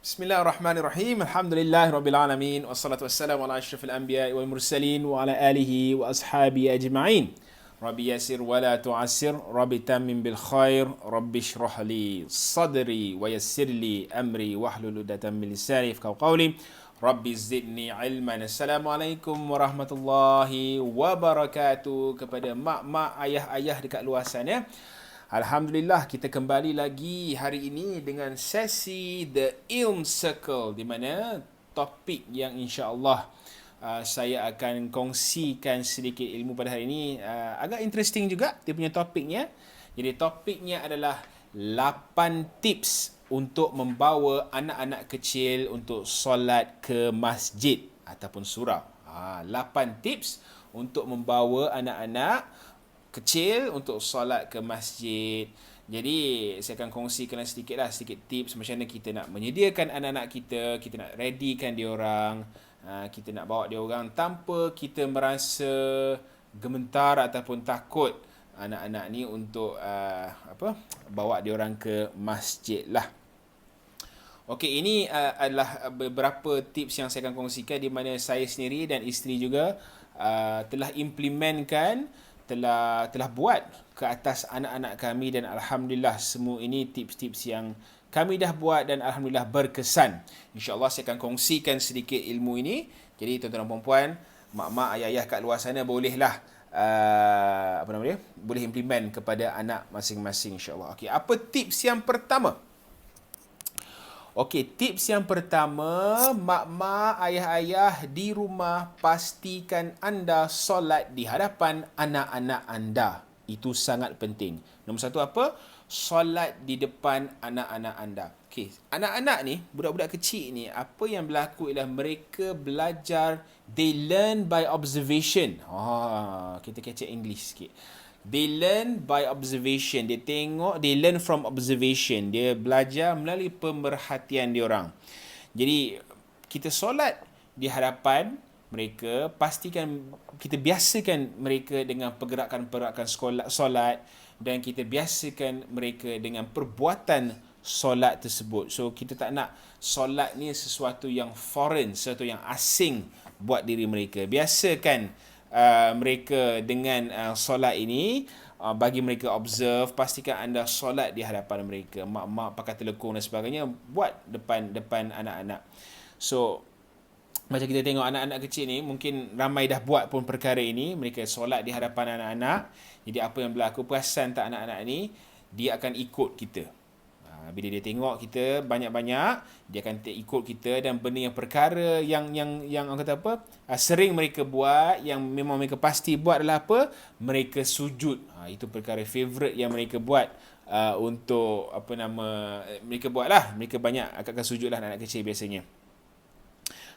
Bismillahirrahmanirrahim. Alhamdulillahirrabbilalamin. Wassalatu wassalamu ala asyrafil anbiya'i wal mursalin wa ala alihi wa ashabi ajma'in. Rabbi yasir wa la tu'assir. Rabbi tamim bil khair. Rabbi shrah li sadri wa yassir li amri wahlul 'uqdatam min lisani yafqahu qawli. Rabbi zidni ilman. Assalamualaikum warahmatullahi wabarakatuh. Kepada mak-mak, ayah-ayah dekat luar sana, Alhamdulillah, kita kembali lagi hari ini dengan sesi The Ilm Circle, di mana topik yang insya-Allah saya akan kongsikan sedikit ilmu pada hari ini agak interesting juga dia punya topiknya. Jadi topiknya adalah 8 tips untuk membawa anak-anak kecil untuk solat ke masjid ataupun surau. 8 tips untuk membawa anak-anak kecil untuk solat ke masjid. Jadi saya akan kongsikan sedikit tips macam mana kita nak menyediakan anak-anak kita, kita nak readykan dia orang, kita nak bawa dia orang tanpa kita merasa gementar ataupun takut anak-anak ni untuk bawa dia orang ke masjid lah. Okey, ini adalah beberapa tips yang saya akan kongsikan di mana saya sendiri dan isteri juga telah implementkan, telah buat ke atas anak-anak kami, dan alhamdulillah semua ini tips-tips yang kami dah buat dan alhamdulillah berkesan. InsyaAllah saya akan kongsikan sedikit ilmu ini. Jadi tuan-tuan dan puan-puan, mak-mak, ayah-ayah kat luar sana bolehlah boleh implement kepada anak masing-masing insyaAllah. Okey, apa tips yang pertama? Okey, tips yang pertama, mak-mak, ayah-ayah di rumah, pastikan anda solat di hadapan anak-anak anda. Itu sangat penting. Nombor satu apa? Solat di depan anak-anak anda. Okey, anak-anak ni, budak-budak kecil ni, apa yang berlaku ialah mereka belajar, they learn by observation. Kita kecek English sikit. They learn by observation. Dia tengok, they learn from observation. Dia belajar melalui pemerhatian dia orang. Jadi, kita solat di hadapan mereka, pastikan kita biasakan mereka dengan pergerakan-pergerakan solat, dan kita biasakan mereka dengan perbuatan solat tersebut. So, kita tak nak solat ni sesuatu yang foreign, sesuatu yang asing buat diri mereka. Biasakan mereka dengan solat ini, bagi mereka observe, pastikan anda solat di hadapan mereka. Mak-mak pakai telekung dan sebagainya, buat depan anak-anak. So macam kita tengok anak-anak kecil ni, mungkin ramai dah buat pun perkara ini, mereka solat di hadapan anak-anak. Jadi apa yang berlaku, perasan tak anak-anak ni, dia akan ikut kita. Bila dia tengok kita banyak-banyak, dia akan ikut kita, dan benda yang perkara yang orang kata apa, sering mereka buat, yang memang mereka pasti buat adalah apa? Mereka sujud. Itu perkara favorite yang mereka buat untuk mereka buat lah. Mereka banyak akan sujud lah anak-anak kecil biasanya.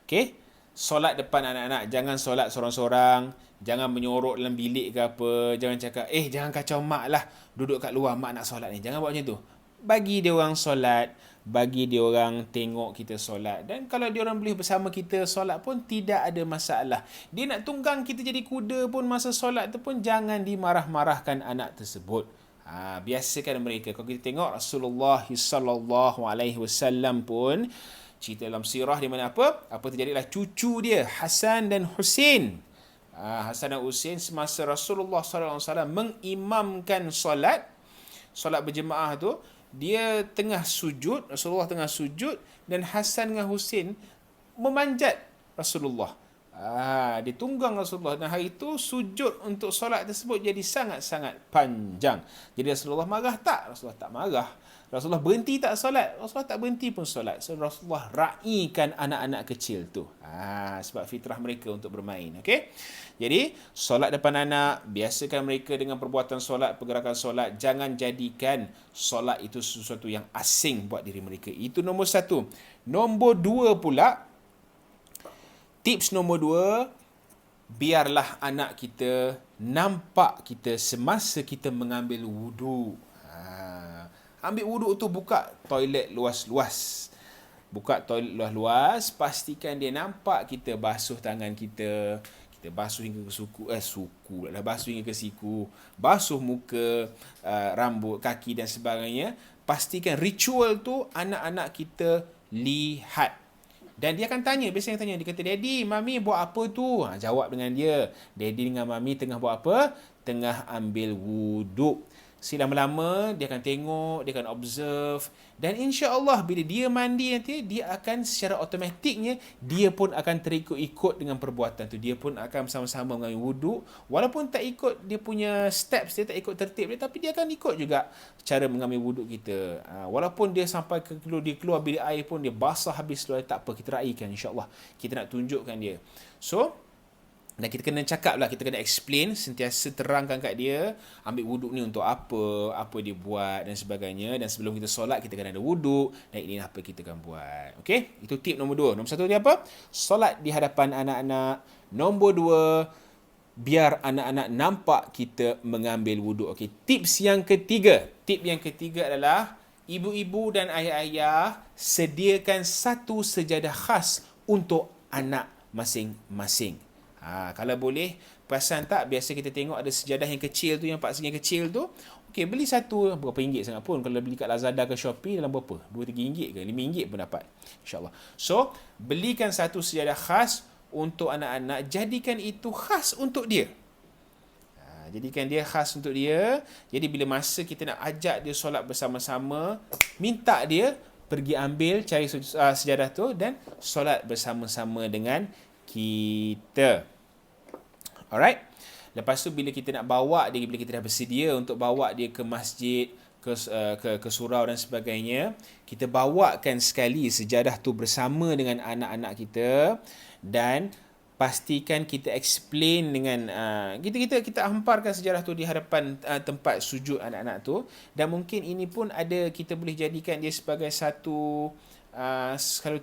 Okey, solat depan anak-anak. Jangan solat sorang-sorang, jangan menyorok dalam bilik ke apa, jangan cakap jangan kacau mak lah, duduk kat luar mak nak solat ni. Jangan buat macam tu. Bagi dia orang solat, bagi dia orang tengok kita solat, dan kalau dia orang boleh bersama kita solat pun tidak ada masalah. Dia nak tunggang kita jadi kuda pun masa solat tu pun jangan dimarah-marahkan anak tersebut. Biasakan mereka. Kalau kita tengok Rasulullah sallallahu alaihi wasallam pun cerita dalam sirah di mana apa terjadilah cucu dia Hasan dan Husin. Hasan dan Husin semasa Rasulullah sallallahu alaihi wasallam mengimamkan solat berjemaah tu, dia tengah sujud, Rasulullah tengah sujud, dan Hasan dengan Husin memanjat Rasulullah. Dia tunggang Rasulullah, dan hari itu sujud untuk solat tersebut jadi sangat-sangat panjang. Jadi Rasulullah marah tak? Rasulullah tak marah. Rasulullah berhenti tak solat? Rasulullah tak berhenti pun solat. So Rasulullah raikan anak-anak kecil tu. Sebab fitrah mereka untuk bermain. Okay? Jadi solat depan anak, biasakan mereka dengan perbuatan solat, pergerakan solat. Jangan jadikan solat itu sesuatu yang asing buat diri mereka. Itu nombor satu. Nombor dua pula, tips nombor dua, biarlah anak kita nampak kita semasa kita mengambil wudu. Ambil wuduk tu, buka toilet luas-luas. Buka toilet luas-luas, pastikan dia nampak kita basuh tangan kita. Kita basuh hingga ke basuh hingga ke siku, basuh muka, rambut, kaki dan sebagainya. Pastikan ritual tu anak-anak kita lihat. Dan dia akan tanya, biasanya tanya, dia kata, Daddy, Mami buat apa tu? Jawab dengan dia, Daddy dengan Mami tengah buat apa? Tengah ambil wuduk. Lama-lama dia akan tengok, dia akan observe, dan insya-Allah bila dia mandi nanti, dia akan secara automatiknya dia pun akan terikut-ikut dengan perbuatan tu. Dia pun akan bersama-sama mengambil wuduk, walaupun tak ikut dia punya steps, dia tak ikut tertib dia, tapi dia akan ikut juga cara mengambil wuduk kita. Walaupun dia sampai ke dia keluar bilik air pun dia basah habis keluar, tak apa, kita raikan insya-Allah. Kita nak tunjukkan dia. So dan kita kena cakap lah, kita kena explain, sentiasa terangkan kat dia, ambil wuduk ni untuk apa dia buat dan sebagainya. Dan sebelum kita solat, kita kena ada wuduk, dan ini apa kita akan buat. Okay, itu tip nombor 2. Nombor 1 dia apa? Solat di hadapan anak-anak. Nombor 2, biar anak-anak nampak kita mengambil wuduk. Okay, tips yang ketiga. Tip yang ketiga adalah, ibu-ibu dan ayah-ayah sediakan satu sejadah khas untuk anak masing-masing. Kalau boleh, perasan tak, biasa kita tengok ada sejadah yang kecil tu, yang 4 segi yang kecil tu. Okey, beli satu, berapa ringgit sangat pun. Kalau beli kat Lazada ke Shopee, dalam berapa? 2-3 ringgit ke 5 ringgit pun dapat, insyaAllah. So, belikan satu sejadah khas untuk anak-anak, jadikan itu khas untuk dia. Jadikan dia khas untuk dia. Jadi bila masa kita nak ajak dia solat bersama-sama, minta dia pergi ambil, cari sejadah tu dan solat bersama-sama dengan kita. Alright. Lepas tu bila kita nak bawa dia, bila kita dah bersedia untuk bawa dia ke masjid, ke surau dan sebagainya, kita bawakan sekali sejadah tu bersama dengan anak-anak kita, dan pastikan kita explain dengan kita hamparkan sejarah tu di hadapan tempat sujud anak-anak tu. Dan mungkin ini pun ada, kita boleh jadikan dia sebagai satu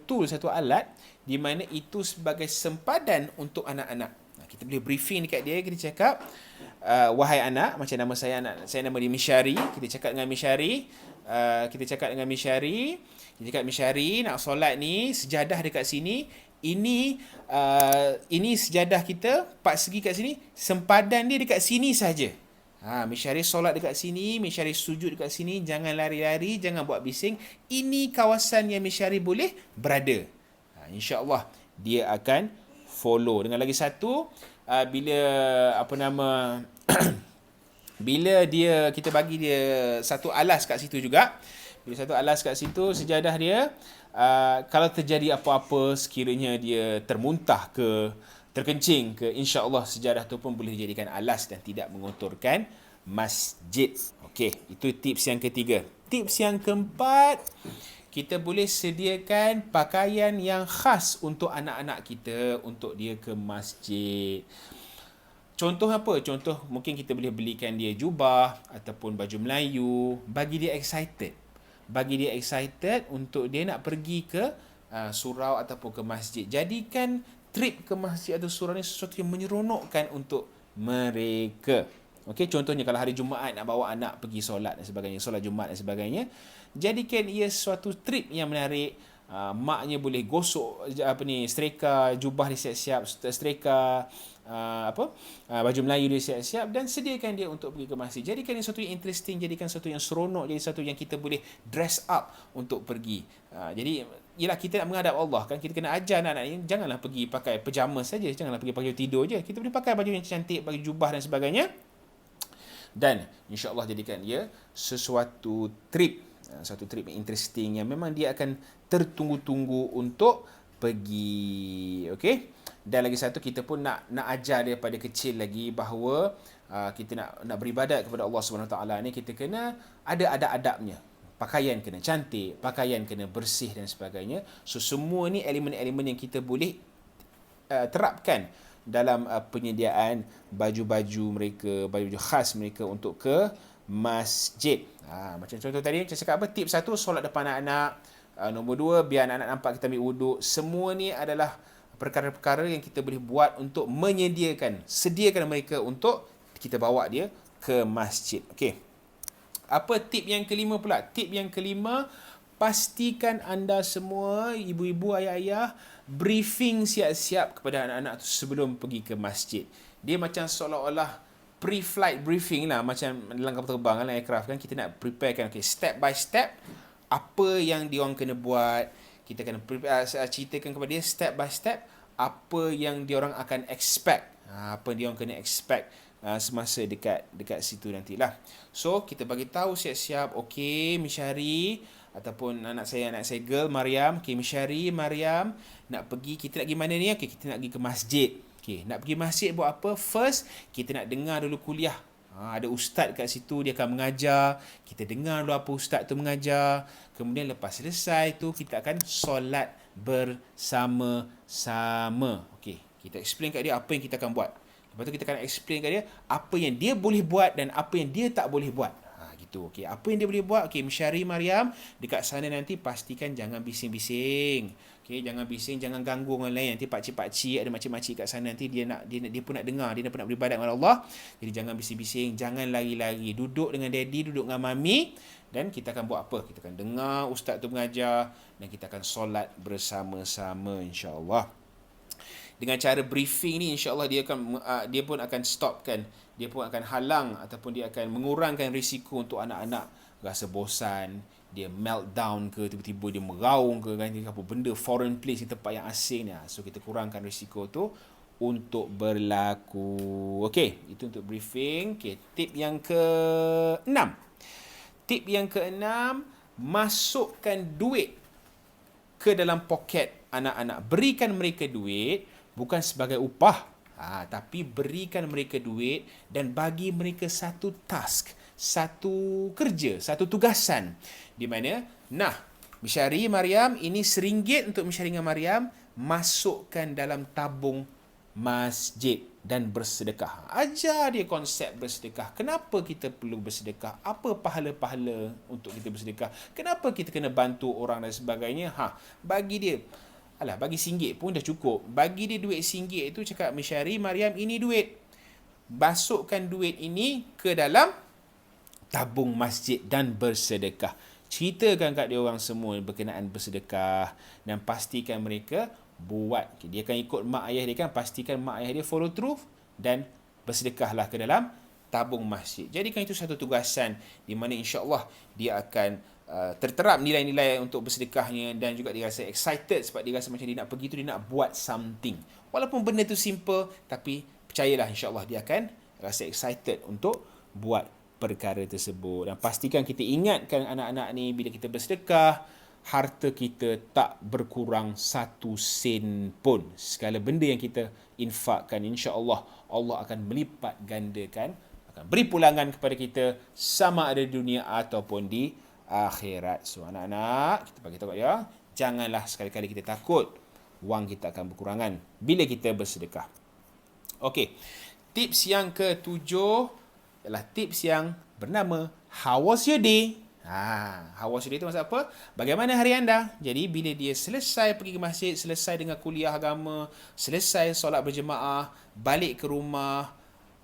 tool, satu alat di mana itu sebagai sempadan untuk anak-anak. Kita boleh briefing dekat dia, kita cakap, wahai anak, macam nama saya nama dia Mishari, kita cakap dengan Mishari, kita cakap Mishari, nak solat ni, sejadah dekat sini, ini sejadah kita 4 segi kat sini, sempadan dia dekat sini saja. Mishari solat dekat sini, Mishari sujud dekat sini, jangan lari-lari, jangan buat bising. Ini kawasan yang Mishari boleh berada. InsyaAllah dia akan follow. Dengan lagi satu, bila bila kita bagi dia satu alas kat situ juga. Bila satu alas kat situ, sejadah dia, kalau terjadi apa-apa, sekiranya dia termuntah ke, terkencing ke, insya-Allah sejadah tu pun boleh dijadikan alas dan tidak mengotorkan masjid. Okey, itu tips yang ketiga. Tips yang keempat, kita boleh sediakan pakaian yang khas untuk anak-anak kita, untuk dia ke masjid. Contoh apa? Contoh mungkin kita boleh belikan dia jubah ataupun baju Melayu, bagi dia excited. Bagi dia excited untuk dia nak pergi ke surau ataupun ke masjid. Jadikan trip ke masjid atau surau ni sesuatu yang menyeronokkan untuk mereka. Okey, contohnya kalau hari Jumaat nak bawa anak pergi solat dan sebagainya, solat Jumaat dan sebagainya, jadikan ia suatu trip yang menarik. Maknya boleh gosok streka jubah dia siap-siap, streka baju Melayu dia siap-siap, dan sediakan dia untuk pergi ke masjid. Jadikan dia sesuatu yang interesting, jadikan sesuatu yang seronok, jadi sesuatu yang kita boleh dress up untuk pergi. Jadi ialah kita nak menghadap Allah kan, kita kena ajar anak-anak ni, janganlah pergi pakai pejama saja, janganlah pergi pakai tidur je. Kita boleh pakai baju yang cantik, baju jubah dan sebagainya. Dan insya-Allah jadikan dia sesuatu trip, satu trip yang interesting, yang memang dia akan tertunggu-tunggu untuk pergi. Okey. Dan lagi satu, kita pun nak ajar dia pada kecil lagi bahawa kita nak beribadat kepada Allah Subhanahu Taala ni, kita kena ada adab-adabnya. Pakaian kena cantik, pakaian kena bersih dan sebagainya. So semua ni elemen-elemen yang kita boleh terapkan dalam penyediaan baju-baju mereka, baju-baju khas mereka untuk ke masjid. Macam contoh tadi, saya cakap apa? Tip 1, solat depan anak-anak. Nombor 2, biar anak-anak nampak kita ambil wuduk. Semua ni adalah perkara-perkara yang kita boleh buat untuk sediakan mereka untuk kita bawa dia ke masjid. Okey. Apa tip yang kelima pula? Tip yang kelima, pastikan anda semua, ibu-ibu, ayah-ayah, briefing siap-siap kepada anak-anak tu sebelum pergi ke masjid. Dia macam seolah-olah pre-flight briefing lah, macam dalam kapal terbang, dalam aircraft kan, kita nak preparekan, okay, step by step, apa yang diorang kena buat. kita akan ceritakan kepada dia step by step apa yang diorang akan expect. Apa dia orang kena expect semasa dekat situ nantilah. So kita bagi tahu siap-siap, okey Mishari ataupun anak saya girl Mariam, okey Mishari, Mariam nak pergi, kita nak pergi mana ni? Okey, kita nak pergi ke masjid. Okey, nak pergi masjid buat apa? First, kita nak dengar dulu kuliah. Ada ustaz kat situ, dia akan mengajar. Kita dengar dulu apa ustaz tu mengajar. Kemudian lepas selesai tu, kita akan solat bersama-sama. Okey, kita explain kat dia apa yang kita akan buat. Lepas tu kita akan explain kat dia apa yang dia boleh buat dan apa yang dia tak boleh buat. Gitu. Okey, apa yang dia boleh buat? Okey, Mishari, Mariam, dekat sana nanti pastikan jangan bising-bising. Okey, jangan bising, jangan ganggu orang lain. Nanti pakcik-pakcik, ada makcik-makcik kat sana, nanti dia pun nak dengar, dia pun nak beribadat kepada Allah. Jadi jangan bising-bising, jangan lari-lari. Duduk dengan daddy, duduk dengan mami, dan kita akan buat apa? Kita akan dengar ustaz tu mengajar dan kita akan solat bersama-sama insya-Allah. Dengan cara briefing ni insya-Allah dia pun akan stopkan, dia pun akan halang ataupun dia akan mengurangkan risiko untuk anak-anak rasa bosan, dia meltdown ke, tiba-tiba dia meraung ke kan, apa benda foreign place di tempat yang asing ni. So kita kurangkan risiko tu untuk berlaku. Okey, itu untuk briefing. Okey, tip yang ke-6. Tip yang ke-6, masukkan duit ke dalam poket anak-anak. Berikan mereka duit bukan sebagai upah, tapi berikan mereka duit dan bagi mereka satu task, satu kerja, satu tugasan. Di mana, Mishari, Mariam, ini RM1 untuk Mishari dengan Mariam, masukkan dalam tabung masjid dan bersedekah. Ajar dia konsep bersedekah. Kenapa kita perlu bersedekah? Apa pahala-pahala untuk kita bersedekah? Kenapa kita kena bantu orang dan sebagainya? Bagi dia, bagi RM1 pun dah cukup. Bagi dia duit RM1 itu, cakap Mishari, Mariam, ini duit. Masukkan duit ini ke dalam tabung masjid dan bersedekah. Ceritakan kat dia orang semua berkenaan bersedekah dan pastikan mereka buat. Dia akan ikut mak ayah dia kan, pastikan mak ayah dia follow through dan bersedekahlah ke dalam tabung masjid. Jadikan itu satu tugasan di mana insya-Allah dia akan terterap nilai-nilai untuk bersedekahnya dan juga dia rasa excited sebab dia rasa macam dia nak pergi tu, dia nak buat something. Walaupun benda tu simple, tapi percayalah insya-Allah dia akan rasa excited untuk buat perkara tersebut. Dan pastikan kita ingatkan anak-anak ni bila kita bersedekah, harta kita tak berkurang 1 sen pun. Segala benda yang kita infakkan, insya-Allah Allah akan melipat gandakan, akan beri pulangan kepada kita sama ada di dunia ataupun di akhirat. So anak-anak, kita bagi tahu ya, janganlah sekali-kali kita takut wang kita akan berkurangan bila kita bersedekah. Okey. Tips yang ke-7 ialah tips yang bernama How was your day? How was your day tu maksud apa? Bagaimana hari anda? Jadi bila dia selesai pergi ke masjid, selesai dengan kuliah agama, selesai solat berjemaah, balik ke rumah,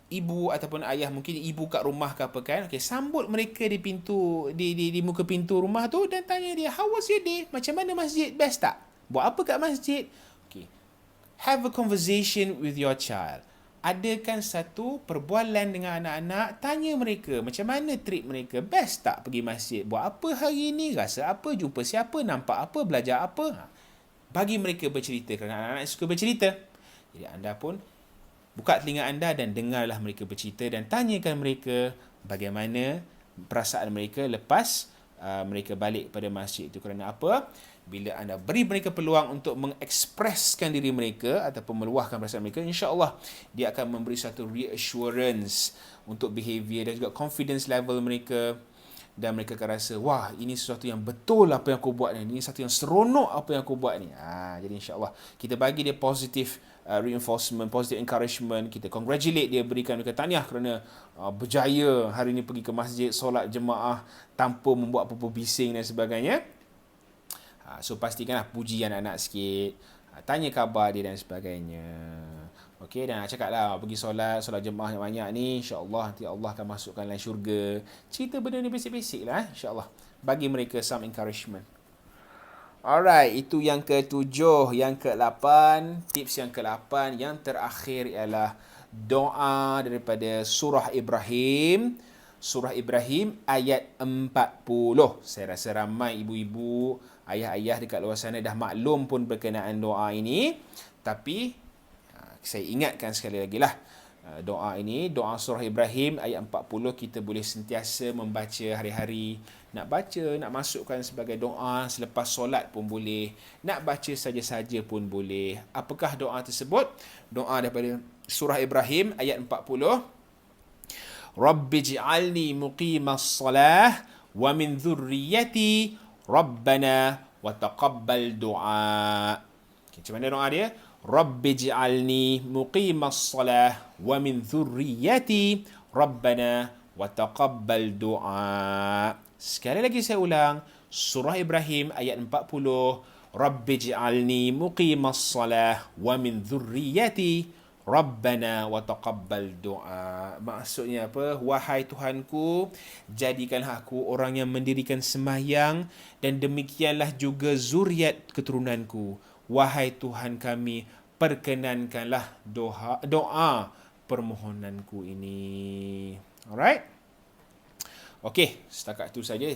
ibu ataupun ayah, mungkin ibu kat rumah ke apa kan, sambut mereka di pintu, di muka pintu rumah tu dan tanya dia, how was your day? Macam mana masjid? Best tak? Buat apa kat masjid? Have a conversation with your child. Adakan satu perbualan dengan anak-anak, tanya mereka macam mana trip mereka, best tak pergi masjid? Buat apa hari ni? Rasa apa? Jumpa siapa? Nampak apa? Belajar apa? Bagi mereka bercerita, kerana anak-anak suka bercerita. Jadi anda pun buka telinga anda dan dengarlah mereka bercerita dan tanyakan mereka bagaimana perasaan mereka lepas mereka balik pada masjid itu. Kerana apa? Bila anda beri mereka peluang untuk mengekspreskan diri mereka ataupun meluahkan perasaan mereka, insya-Allah dia akan memberi satu reassurance untuk behavior dan juga confidence level mereka, dan mereka akan rasa, wah, ini sesuatu yang betul apa yang aku buat ni, ini sesuatu yang seronok apa yang aku buat ni. Jadi insya-Allah kita bagi dia positive reinforcement, positive encouragement, kita congratulate dia, berikan mereka tahniah kerana berjaya hari ni pergi ke masjid, solat jemaah tanpa membuat apa-apa bising dan sebagainya. So pastikanlah puji anak-anak sikit, tanya khabar dia dan sebagainya. Okey, dan cakaplah pergi solat jemaah yang banyak ni, insya-Allah nanti Allah akan masukkan dalam syurga. Cerita benda ni basic-basic lah, insya-Allah. Bagi mereka some encouragement. Alright, itu yang ke-7. Yang ke-8, tips yang ke-8, yang terakhir ialah doa daripada surah Ibrahim. Surah Ibrahim ayat 40. Saya rasa ramai ibu-ibu ayah-ayah dekat luar sana dah maklum pun berkenaan doa ini. Tapi saya ingatkan sekali lagi lah, doa ini, doa surah Ibrahim ayat 40, kita boleh sentiasa membaca hari-hari. Nak baca, nak masukkan sebagai doa selepas solat pun boleh. Nak baca saja-saja pun boleh. Apakah doa tersebut? Doa daripada surah Ibrahim ayat 40. Rabbiji'alni muqimas salah wa min dhurriyyati Rabbana wa taqabbal du'a. Okay, macam mana doa dia? Rabbiji'alni muqimas salah wa min dhurriyyati Rabbana wa taqabbal du'a. Sekali lagi saya ulang, surah Ibrahim ayat 40. Rabbiji'alni muqimas salah wa min dhurriyyati Rabbana wa taqabbal du'a. Maksudnya apa? Wahai Tuhanku, jadikanlah aku orang yang mendirikan sembahyang dan demikianlah juga zuriat keturunanku. Wahai Tuhan kami, perkenankanlah doa permohonanku ini. Alright? Okey, setakat itu saja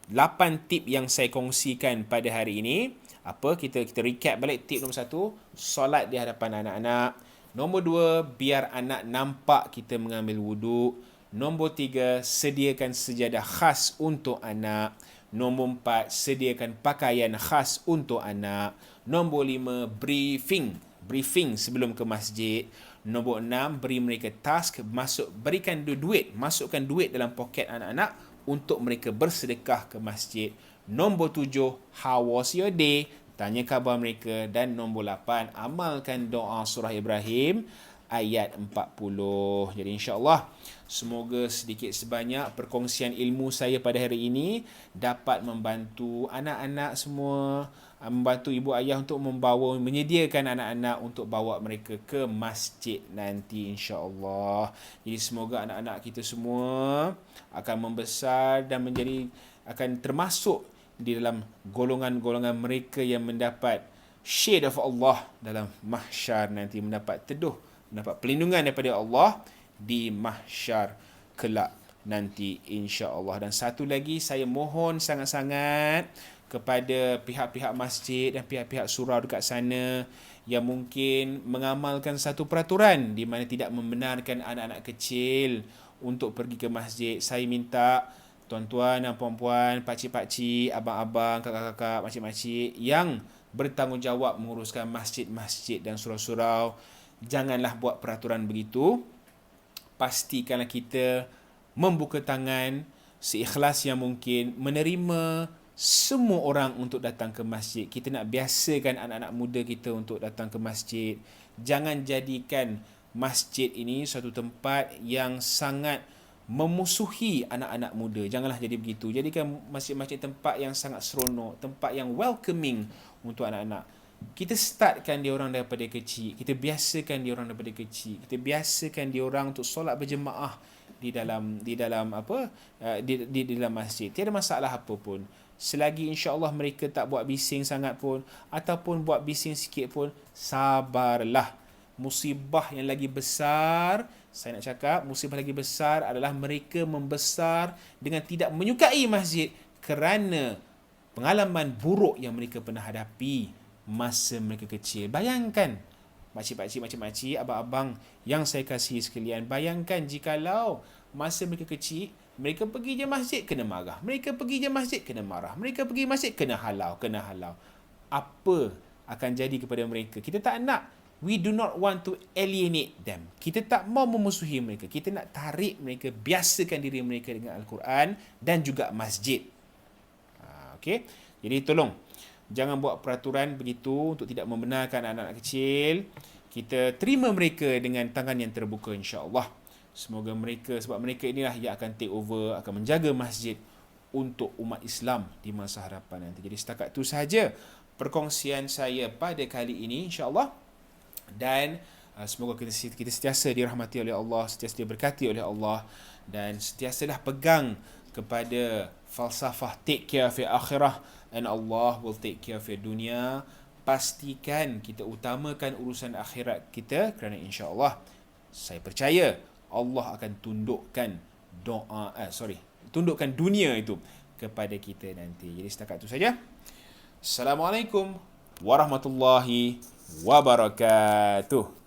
8 tip yang saya kongsikan pada hari ini. Apa? Kita recap balik. Tip nombor 1, solat di hadapan anak-anak. Nombor 2, biar anak nampak kita mengambil wuduk. Nombor 3, sediakan sejadah khas untuk anak. Nombor 4, sediakan pakaian khas untuk anak. Nombor 5, briefing sebelum ke masjid. Nombor 6, beri mereka task, berikan duit, masukkan duit dalam poket anak-anak untuk mereka bersedekah ke masjid. Nombor 7, how was your day? Tanya khabar mereka. Dan nombor 8, amalkan doa surah Ibrahim ayat 40. Jadi insya-Allah semoga sedikit sebanyak perkongsian ilmu saya pada hari ini dapat membantu anak-anak semua, membantu ibu ayah untuk menyediakan anak-anak untuk bawa mereka ke masjid nanti insya-Allah. Jadi semoga anak-anak kita semua akan membesar dan akan termasuk di dalam golongan-golongan mereka yang mendapat shade of Allah dalam mahsyar nanti, mendapat perlindungan daripada Allah di mahsyar kelak nanti insya-Allah. Dan satu lagi, saya mohon sangat-sangat kepada pihak-pihak masjid dan pihak-pihak surau dekat sana yang mungkin mengamalkan satu peraturan di mana tidak membenarkan anak-anak kecil untuk pergi ke masjid. Saya minta tuan-tuan dan puan-puan, pakcik-pakcik, abang-abang, kakak-kakak, makcik-makcik yang bertanggungjawab menguruskan masjid-masjid dan surau-surau, janganlah buat peraturan begitu. Pastikanlah kita membuka tangan seikhlas yang mungkin menerima semua orang untuk datang ke masjid. Kita nak biasakan anak-anak muda kita untuk datang ke masjid. Jangan jadikan masjid ini suatu tempat yang sangat memusuhi anak-anak muda. Janganlah jadi begitu. Jadikan masjid-masjid tempat yang sangat seronok, tempat yang welcoming untuk anak-anak. Kita startkan dia orang daripada kecil. Kita biasakan dia orang daripada kecil. Kita biasakan dia orang untuk solat berjemaah di dalam masjid. Tiada masalah apa pun. Selagi insya-Allah mereka tak buat bising sangat pun ataupun buat bising sikit pun, sabarlah. Musibah yang lagi besar, saya nak cakap, musibah lagi besar adalah mereka membesar dengan tidak menyukai masjid kerana pengalaman buruk yang mereka pernah hadapi masa mereka kecil. Bayangkan, makcik-pakcik, makcik-makcik, abang-abang yang saya kasihi sekalian, bayangkan jikalau masa mereka kecil, mereka pergi je masjid kena marah, mereka pergi je masjid kena marah, mereka pergi masjid kena halau. Apa akan jadi kepada mereka? Kita tak nak. We do not want to alienate them. Kita tak mau memusuhi mereka. Kita nak tarik mereka, biasakan diri mereka dengan Al-Quran dan juga masjid. Okay? Jadi tolong, jangan buat peraturan begitu untuk tidak membenarkan anak-anak kecil. Kita terima mereka dengan tangan yang terbuka insya-Allah. Semoga mereka, sebab mereka inilah yang akan take over, akan menjaga masjid untuk umat Islam di masa hadapan nanti. Jadi setakat itu sahaja perkongsian saya pada kali ini insya-Allah. Dan semoga kita sentiasa dirahmati oleh Allah, sentiasa diberkati oleh Allah, dan sentiasalah pegang kepada falsafah take care of your akhirah and Allah will take care of your dunia. Pastikan kita utamakan urusan akhirat kita kerana insya-Allah saya percaya Allah akan tundukkan tundukkan dunia itu kepada kita nanti. Jadi setakat itu saja. Assalamualaikum warahmatullahi wabarakatuh.